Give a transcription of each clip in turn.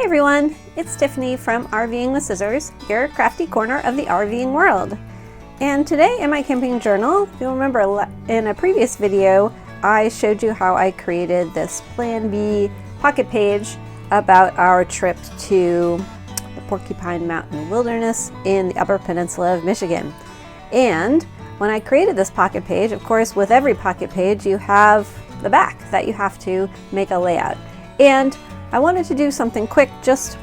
Hi everyone, it's Tiffany from RVing with Scissors, your crafty corner of the RVing world. And today in my camping journal, if you'll remember in a previous video, I showed you how I created this Plan B pocket page about our trip to the Porcupine Mountain Wilderness in the Upper Peninsula of Michigan. And when I created this pocket page, of course, with every pocket page, you have the back that you have to make a layout. And I wanted to do something quick, just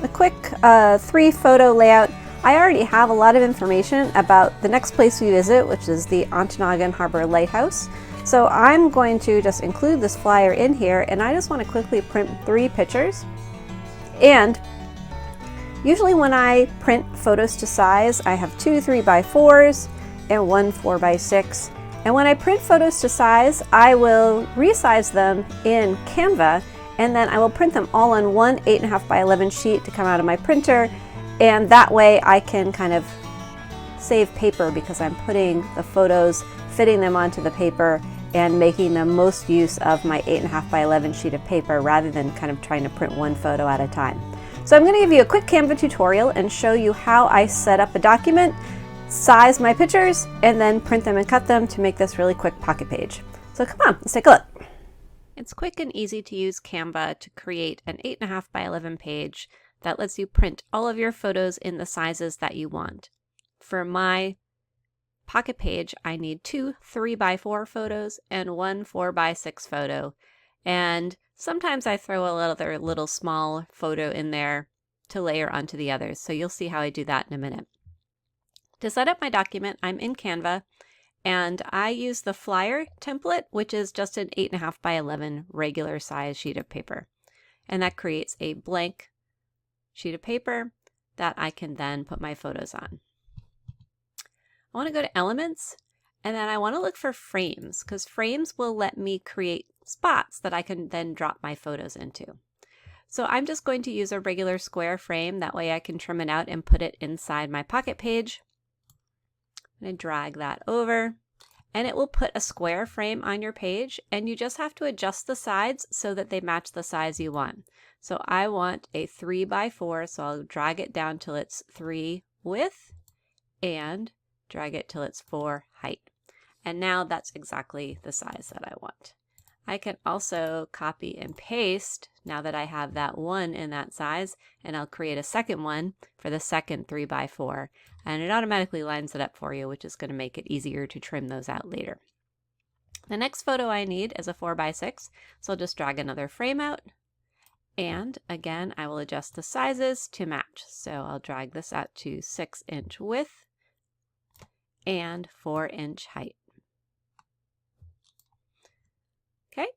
a quick 3-photo layout. I already have a lot of information about the next place we visit, which is the Ontonagon Harbor Lighthouse. So I'm going to just include this flyer in here, and I just want to quickly print 3 pictures. And usually when I print photos to size, I have 2 3x4s and 1 4x6. And when I print photos to size, I will resize them in Canva, and then I will print them all on one 8.5x11 sheet to come out of my printer, and that way I can kind of save paper because I'm putting the photos, fitting them onto the paper, and making the most use of my 8.5x11 sheet of paper rather than kind of trying to print one photo at a time. So I'm going to give you a quick Canva tutorial and show you how I set up a document, size my pictures, and then print them and cut them to make this really quick pocket page. So come on, let's take a look. It's quick and easy to use Canva to create an 8.5x11 page that lets you print all of your photos in the sizes that you want. For my pocket page, I need 2 3x4 photos and 1 4x6 photo. And sometimes I throw a little small photo in there to layer onto the others. So you'll see how I do that in a minute. To set up my document, I'm in Canva, and I use the flyer template, which is just an 8.5x11 regular size sheet of paper. And that creates a blank sheet of paper that I can then put my photos on. I want to go to Elements, and then I want to look for frames, because frames will let me create spots that I can then drop my photos into. So I'm just going to use a regular square frame. That way I can trim it out and put it inside my pocket page. I'm going to drag that over, and it will put a square frame on your page, and you just have to adjust the sides so that they match the size you want. So I want a 3x4, so I'll drag it down till it's 3 width and drag it till it's 4 height. And now that's exactly the size that I want. I can also copy and paste now that I have that one in that size, and I'll create a second one for the second 3x4, and it automatically lines it up for you, which is going to make it easier to trim those out later. The next photo I need is a 4x6, so I'll just drag another frame out, and again I will adjust the sizes to match. So I'll drag this out to 6-inch width and 4-inch height. Okay,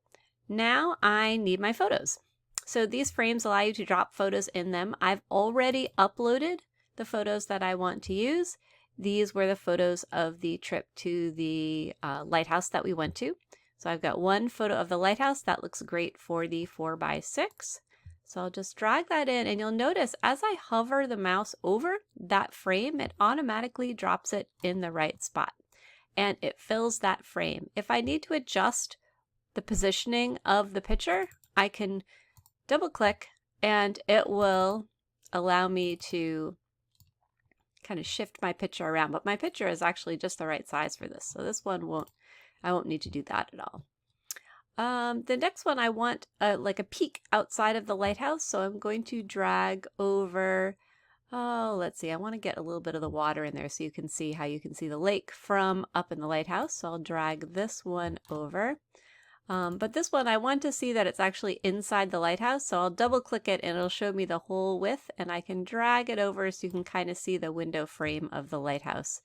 now I need my photos. So these frames allow you to drop photos in them. I've already uploaded the photos that I want to use. These were the photos of the trip to the lighthouse that we went to. So I've got one photo of the lighthouse that looks great for the 4x6. So I'll just drag that in, and you'll notice as I hover the mouse over that frame, it automatically drops it in the right spot and it fills that frame. If I need to adjust the positioning of the picture, I can double click and it will allow me to kind of shift my picture around, but my picture is actually just the right size for this. So this one I won't need to do that at all. The next one, I want like a peek outside of the lighthouse. So I'm going to drag over, let's see, I want to get a little bit of the water in there so you can see how you can see the lake from up in the lighthouse. So I'll drag this one over. But this one, I want to see that it's actually inside the lighthouse, so I'll double click it and it'll show me the whole width, and I can drag it over so you can kind of see the window frame of the lighthouse.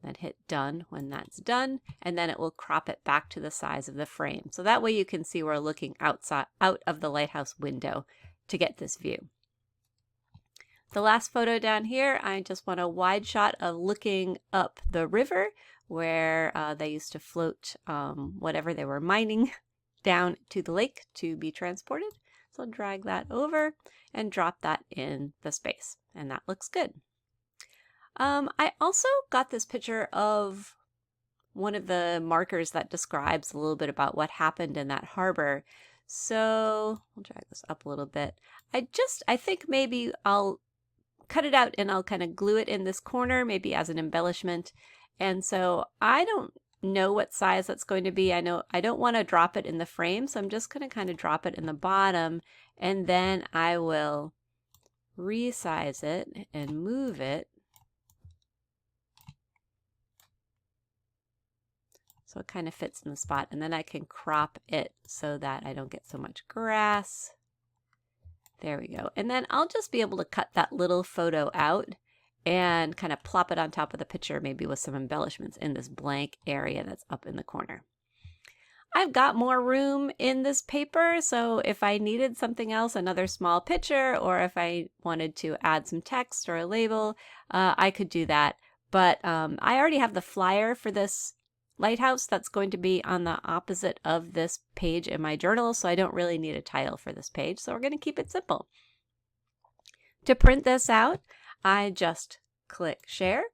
Then hit done when that's done, and then it will crop it back to the size of the frame. So that way you can see we're looking out of the lighthouse window to get this view. The last photo down here, I just want a wide shot of looking up the river where they used to float whatever they were mining down to the lake to be transported. So I'll drag that over and drop that in the space, and that looks good. I also got this picture of one of the markers that describes a little bit about what happened in that harbor. So I'll drag this up a little bit. I think maybe I'll cut it out and I'll kind of glue it in this corner, maybe as an embellishment. And so I don't know what size that's going to be. I know I don't want to drop it in the frame, so I'm just going to kind of drop it in the bottom, and then I will resize it and move it so it kind of fits in the spot, and then I can crop it so that I don't get so much grass. There we go. And then I'll just be able to cut that little photo out and kind of plop it on top of the picture, maybe with some embellishments in this blank area that's up in the corner. I've got more room in this paper, so if I needed something else, another small picture, or if I wanted to add some text or a label, I could do that. But I already have the flyer for this lighthouse that's going to be on the opposite of this page in my journal, so I don't really need a title for this page, so we're going to keep it simple. To print this out, I just click share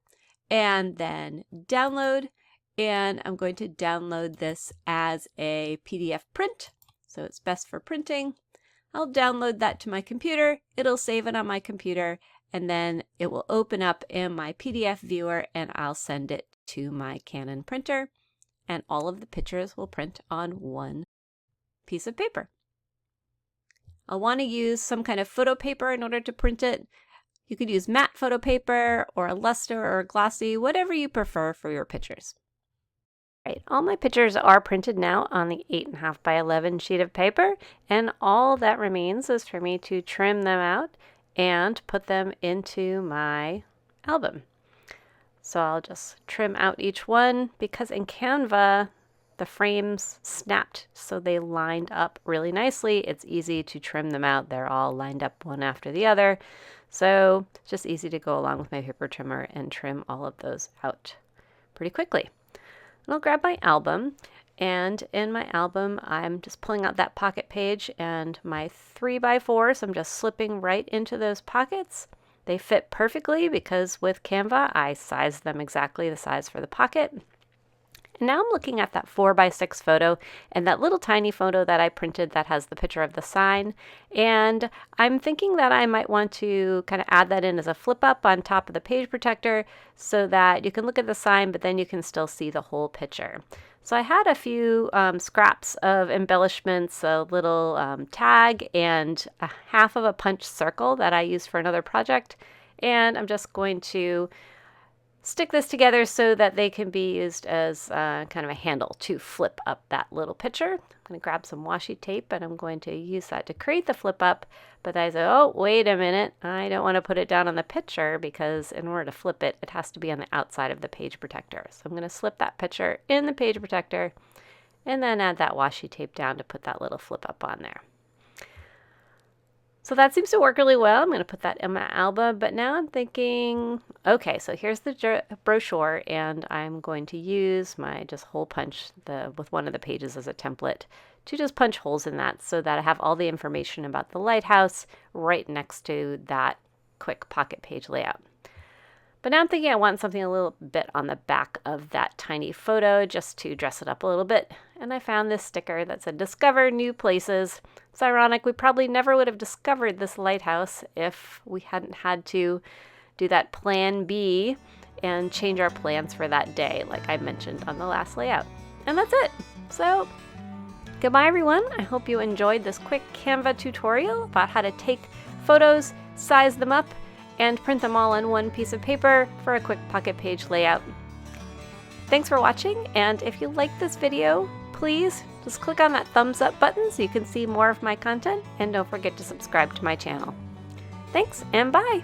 and then download, and I'm going to download this as a PDF print, so it's best for printing. I'll download that to my computer, it'll save it on my computer, and then it will open up in my PDF viewer, and I'll send it to my Canon printer, and all of the pictures will print on one piece of paper. I'll want to use some kind of photo paper in order to print it. You could use matte photo paper or a luster or a glossy, whatever you prefer for your pictures. Right, all my pictures are printed now on the 8.5 by 11 sheet of paper, and all that remains is for me to trim them out and put them into my album. So I'll just trim out each one, because in Canva, the frames snapped so they lined up really nicely. It's easy to trim them out. They're all lined up one after the other. So it's just easy to go along with my paper trimmer and trim all of those out pretty quickly. And I'll grab my album, and in my album, I'm just pulling out that pocket page and my 3x4, so I'm just slipping right into those pockets. They fit perfectly because with Canva, I sized them exactly the size for the pocket. And now I'm looking at that 4x6 photo and that little tiny photo that I printed that has the picture of the sign. And I'm thinking that I might want to kind of add that in as a flip up on top of the page protector so that you can look at the sign, but then you can still see the whole picture. So I had a few scraps of embellishments, a little tag, and a half of a punch circle that I used for another project. And I'm just going to stick this together so that they can be used as kind of a handle to flip up that little picture. I'm going to grab some washi tape and I'm going to use that to create the flip up. But I said, oh, wait a minute. I don't want to put it down on the picture because in order to flip it, it has to be on the outside of the page protector. So I'm going to slip that picture in the page protector and then add that washi tape down to put that little flip up on there. So that seems to work really well. I'm going to put that in my album, but now I'm thinking, okay, so here's the brochure, and I'm going to use my just hole punch with one of the pages as a template to just punch holes in that so that I have all the information about the lighthouse right next to that quick pocket page layout. But now I'm thinking I want something a little bit on the back of that tiny photo just to dress it up a little bit. And I found this sticker that said, "Discover new places." It's ironic, we probably never would have discovered this lighthouse if we hadn't had to do that plan B and change our plans for that day, like I mentioned on the last layout. And that's it. So goodbye, everyone. I hope you enjoyed this quick Canva tutorial about how to take photos, size them up, and print them all on one piece of paper for a quick pocket page layout. Thanks for watching, and if you like this video, please just click on that thumbs up button so you can see more of my content, and don't forget to subscribe to my channel. Thanks, and bye!